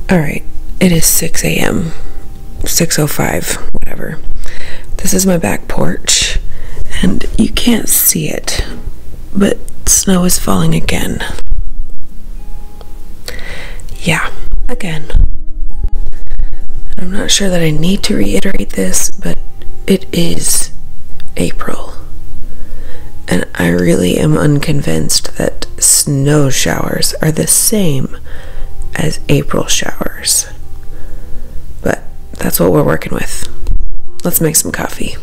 Alright, it is 6 a.m. 6:05, whatever. This is my back porch, and you can't see it, but snow is falling again. Yeah, again. I'm not sure that I need to reiterate this, but it is April. And I really am unconvinced that snow showers are the same as April showers. But that's what we're working with. Let's make some coffee.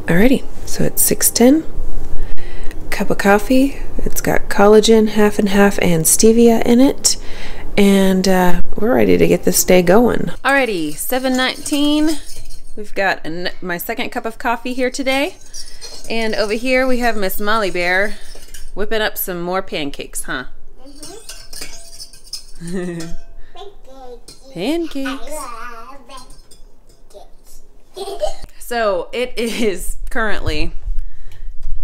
Alrighty, so it's 6:10. Cup of coffee. It's got collagen, half and half, and stevia in it. And we're ready to get this day going. Alrighty, 7:19. We've got my second cup of coffee here today. And over here we have Miss Molly Bear whipping up some more pancakes, huh? Mm-hmm. Pancakes. So it is currently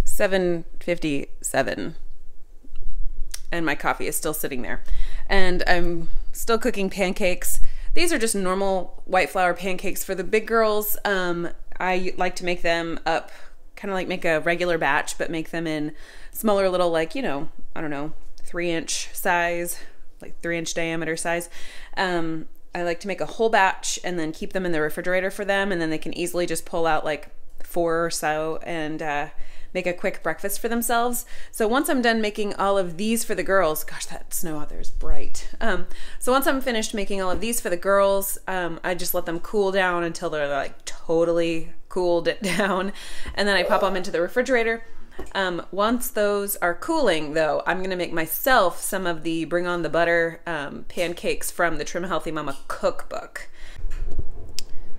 7:57 and my coffee is still sitting there. And I'm still cooking pancakes. These are just normal white flour pancakes for the big girls. I like to make them up, kind of like make a regular batch, but make them in smaller little, like, you know, I don't know, 3-inch size, like 3-inch diameter size. I like to make a whole batch and then keep them in the refrigerator for them, and then they can easily just pull out like 4 or so and make a quick breakfast for themselves. So once I'm done making all of these for the girls, gosh, that snow out there is bright. So once I'm finished making all of these for the girls, I just let them cool down until they're like totally cooled it down, and then I pop them into the refrigerator. Once those are cooling, though, I'm gonna make myself some of the Bring on the Butter pancakes from the Trim Healthy Mama cookbook.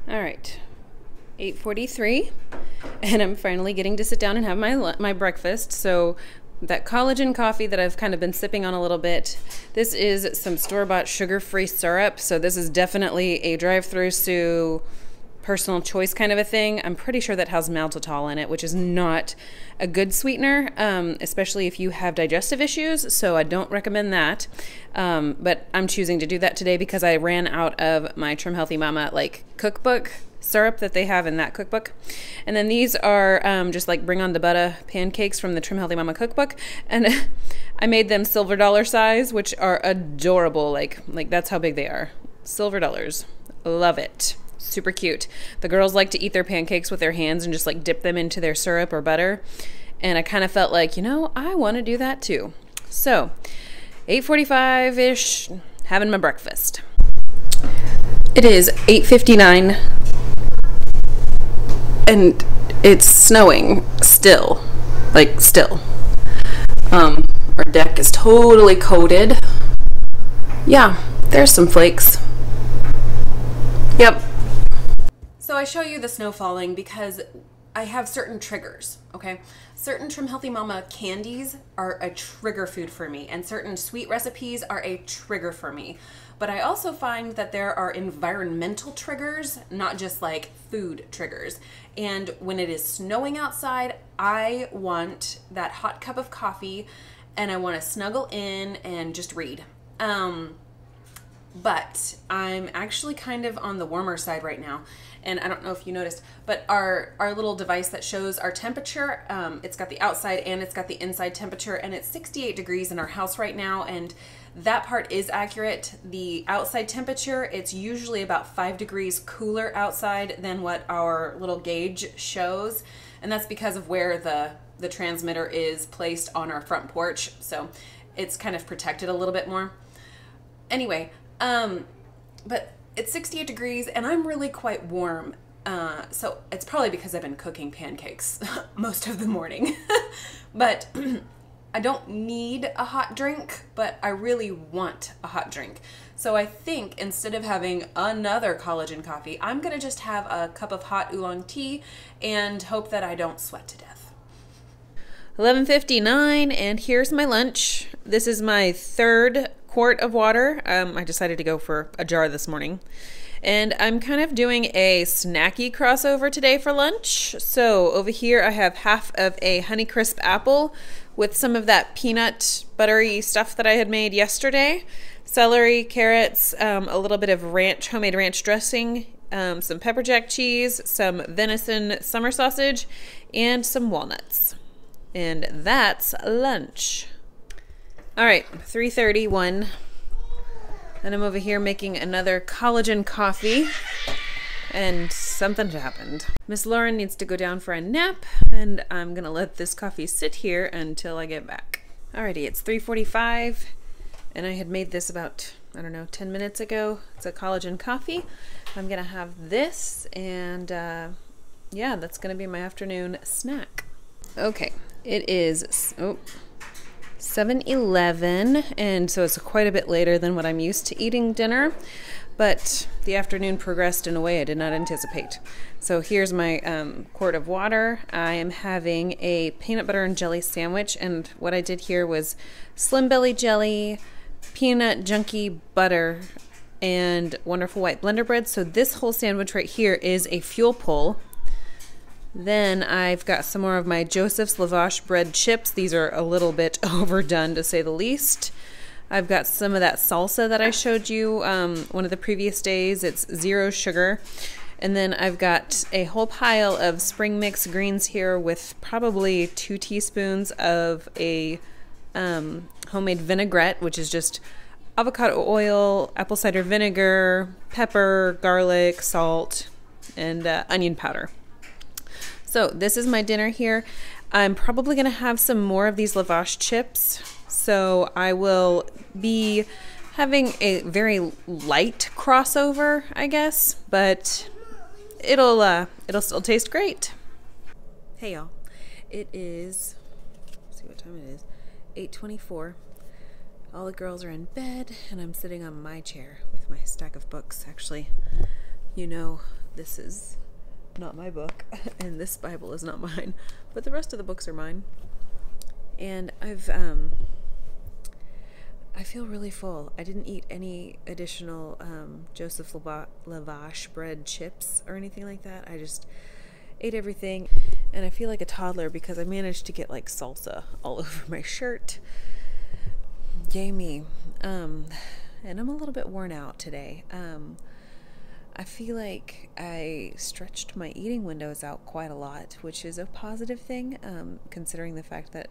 All right, 8:43, and I'm finally getting to sit down and have my breakfast. So that collagen coffee that I've kind of been sipping on a little bit, this is some store-bought sugar-free syrup. So this is definitely a drive-through Sue personal choice kind of a thing. I'm pretty sure that has maltitol in it, which is not a good sweetener, especially if you have digestive issues, so I don't recommend that. But I'm choosing to do that today because I ran out of my Trim Healthy Mama like cookbook syrup that they have in that cookbook. And then these are just like Bring on the Butter pancakes from the Trim Healthy Mama cookbook, and I made them silver dollar size, which are adorable. Like that's how big they are. Silver dollars. Love it. Super cute. The girls like to eat their pancakes with their hands and just like dip them into their syrup or butter. And I kind of felt like, you know, I want to do that too. So 8:45-ish, having my breakfast. It is 8:59 and it's snowing still, like still. Our deck is totally coated. Yeah, there's some flakes. Yep. So I show you the snow falling because I have certain triggers, okay? Certain Trim Healthy Mama candies are a trigger food for me, and certain sweet recipes are a trigger for me. But I also find that there are environmental triggers, not just like food triggers. And when it is snowing outside, I want that hot cup of coffee and I want to snuggle in and just read. But I'm actually kind of on the warmer side right now. And I don't know if you noticed, but our little device that shows our temperature, it's got the outside and it's got the inside temperature, and it's 68 degrees in our house right now, and that part is accurate. The outside temperature, it's usually about 5 degrees cooler outside than what our little gauge shows, and that's because of where the transmitter is placed on our front porch, so it's kind of protected a little bit more. Anyway, but it's 68 degrees and I'm really quite warm. So it's probably because I've been cooking pancakes most of the morning. But I don't need a hot drink, but I really want a hot drink. So I think instead of having another collagen coffee, I'm gonna just have a cup of hot oolong tea and hope that I don't sweat to death. 11:59, and here's my lunch. This is my third quart of water. I decided to go for a jar this morning. And I'm kind of doing a snacky crossover today for lunch. So over here I have half of a Honeycrisp apple with some of that peanut buttery stuff that I had made yesterday. Celery, carrots, a little bit of homemade ranch dressing, some pepper jack cheese, some venison summer sausage, and some walnuts. And that's lunch. All right, 3:31. And I'm over here making another collagen coffee. And something happened. Miss Lauren needs to go down for a nap, and I'm gonna let this coffee sit here until I get back. Alrighty, it's 3:45, and I had made this about, I don't know, 10 minutes ago. It's a collagen coffee. I'm gonna have this, and yeah, that's gonna be my afternoon snack. Okay, it is 7:11, and so it's quite a bit later than what I'm used to eating dinner, but the afternoon progressed in a way I did not anticipate. So here's my quart of water. I am having a peanut butter and jelly sandwich, and what I did here was Slim Belly jelly, peanut junky butter, and wonderful white blender bread. So this whole sandwich right here is a fuel pull. Then I've got some more of my Joseph's Lavash bread chips. These are a little bit overdone, to say the least. I've got some of that salsa that I showed you one of the previous days. It's 0 sugar. And then I've got a whole pile of spring mix greens here with probably 2 teaspoons of a homemade vinaigrette, which is just avocado oil, apple cider vinegar, pepper, garlic, salt, and onion powder. So this is my dinner here. I'm probably going to have some more of these lavash chips. So I will be having a very light crossover, I guess, but it'll still taste great. Hey y'all, it is, let's see what time it is, 8:24. All the girls are in bed, and I'm sitting on my chair with my stack of books. Actually, you know, this is not my book, and this Bible is not mine, but the rest of the books are mine. And I feel really full. I didn't eat any additional Joseph Lavash bread chips or anything like that. I just ate everything, and I feel like a toddler because I managed to get like salsa all over my shirt. Yay me. And I'm a little bit worn out today. I feel like I stretched my eating windows out quite a lot, which is a positive thing, considering the fact that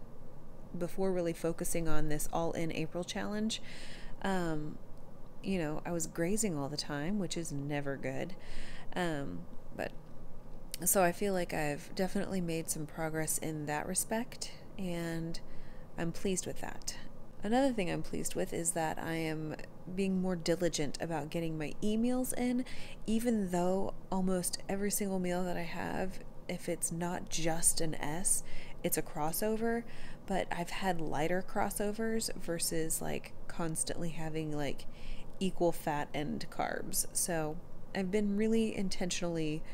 before really focusing on this all-in April challenge, you know, I was grazing all the time, which is never good. But so I feel like I've definitely made some progress in that respect, and I'm pleased with that. Another thing I'm pleased with is that I am being more diligent about getting my e-meals in, even though almost every single meal that I have, if it's not just an S, it's a crossover, but I've had lighter crossovers versus like constantly having like equal fat and carbs. So I've been really intentionally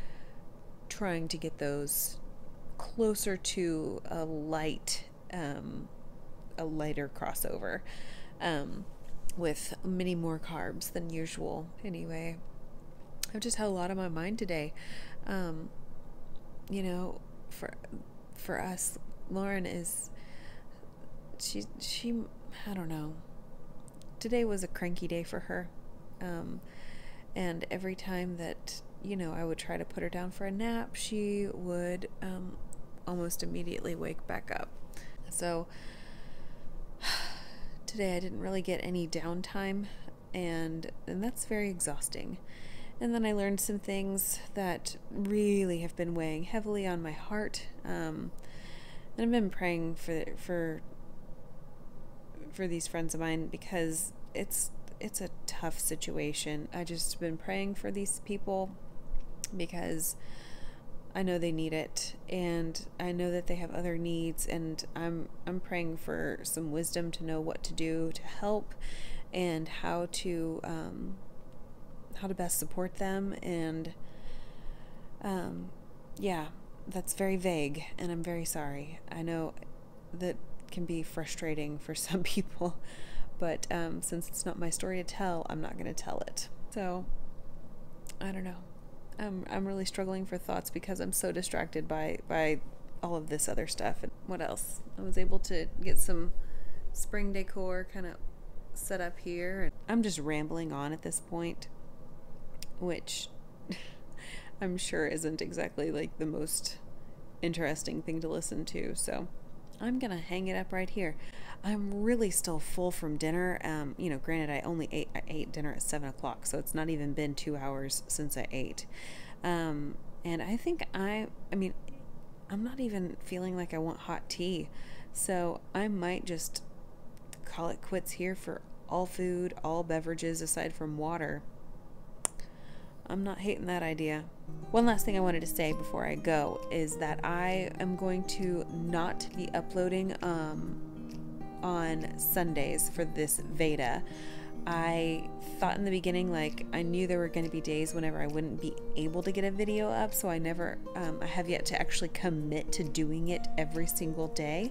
trying to get those closer to a lighter crossover, with many more carbs than usual. Anyway, I've just had a lot on my mind today. You know, for us, Lauren is, she I don't know, today was a cranky day for her, and every time that, you know, I would try to put her down for a nap, she would almost immediately wake back up. So today I didn't really get any downtime, and that's very exhausting. And then I learned some things that really have been weighing heavily on my heart, and I've been praying for these friends of mine because it's a tough situation. I just been praying for these people because I know they need it, and I know that they have other needs, and I'm praying for some wisdom to know what to do to help, and how to best support them. And yeah, that's very vague, and I'm very sorry. I know that can be frustrating for some people. But since it's not my story to tell, I'm not going to tell it. So, I don't know. I'm really struggling for thoughts because I'm so distracted by all of this other stuff. And what else? I was able to get some spring decor kind of set up here. I'm just rambling on at this point, which I'm sure isn't exactly like the most interesting thing to listen to. So I'm gonna hang it up right here. I'm really still full from dinner. You know, granted, I ate dinner at 7 o'clock, so it's not even been 2 hours since I ate. And I think I mean, I'm not even feeling like I want hot tea, so I might just call it quits here for all food, all beverages aside from water. I'm not hating that idea. One last thing I wanted to say before I go is that I am going to not be uploading on Sundays for this VEDA. I thought in the beginning, like, I knew there were going to be days whenever I wouldn't be able to get a video up, so I have yet to actually commit to doing it every single day.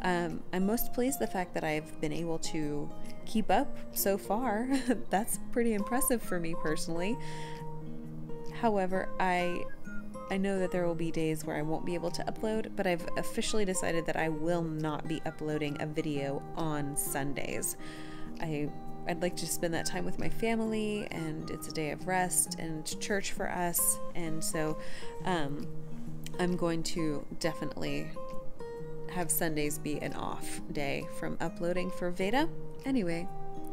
I'm most pleased the fact that I've been able to keep up so far. That's pretty impressive for me personally. However, I know that there will be days where I won't be able to upload, but I've officially decided that I will not be uploading a video on Sundays. I'd like to spend that time with my family, and it's a day of rest and church for us, and so I'm going to definitely have Sundays be an off day from uploading for VEDA. Anyway,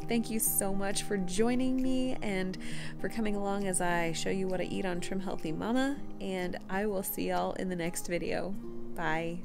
thank you so much for joining me and for coming along as I show you what I eat on Trim Healthy Mama, and I will see y'all in the next video. Bye.